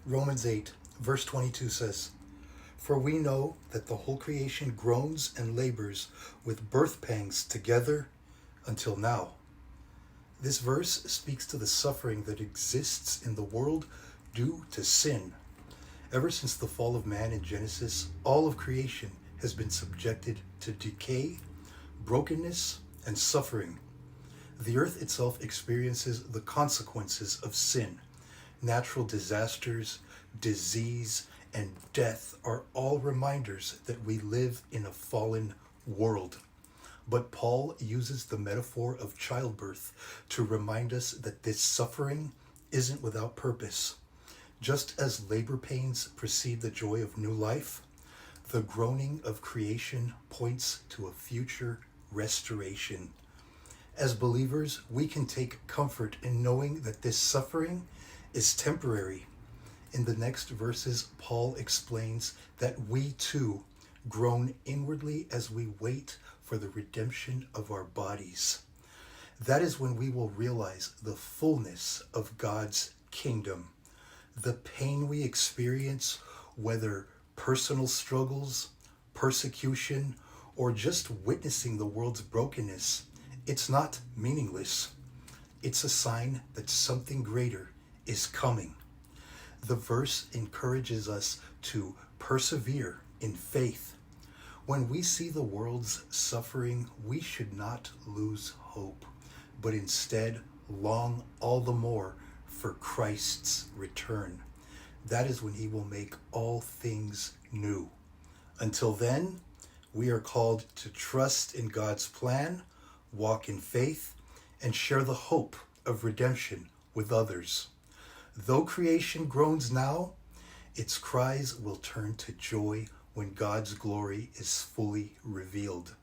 Romans 8, verse 22 says, "For we know that the whole creation groans and labors with birth pangs together until now." This verse speaks to the suffering that exists in the world due to sin. Ever since the fall of man in Genesis, all of creation has been subjected to decay, brokenness, and suffering. The earth itself experiences the consequences of sin. Natural disasters, disease, and death are all reminders that we live in a fallen world. But Paul uses the metaphor of childbirth to remind us that this suffering isn't without purpose. Just as labor pains precede the joy of new life, the groaning of creation points to a future restoration. As believers, we can take comfort in knowing that this suffering is temporary. In the next verses, Paul explains that we too groan inwardly as we wait for the redemption of our bodies. That is when we will realize the fullness of God's kingdom. The pain we experience, whether personal struggles, persecution, or just witnessing the world's brokenness, it's not meaningless. It's a sign that something greater is coming. The verse encourages us to persevere in faith. When we see the world's suffering, we should not lose hope, but instead long all the more for Christ's return. That is when he will make all things new. Until then, we are called to trust in God's plan, walk in faith, and share the hope of redemption with others. Though creation groans now, its cries will turn to joy when God's glory is fully revealed.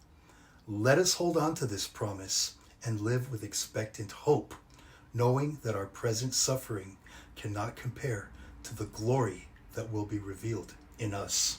Let us hold on to this promise and live with expectant hope, knowing that our present suffering cannot compare to the glory that will be revealed in us.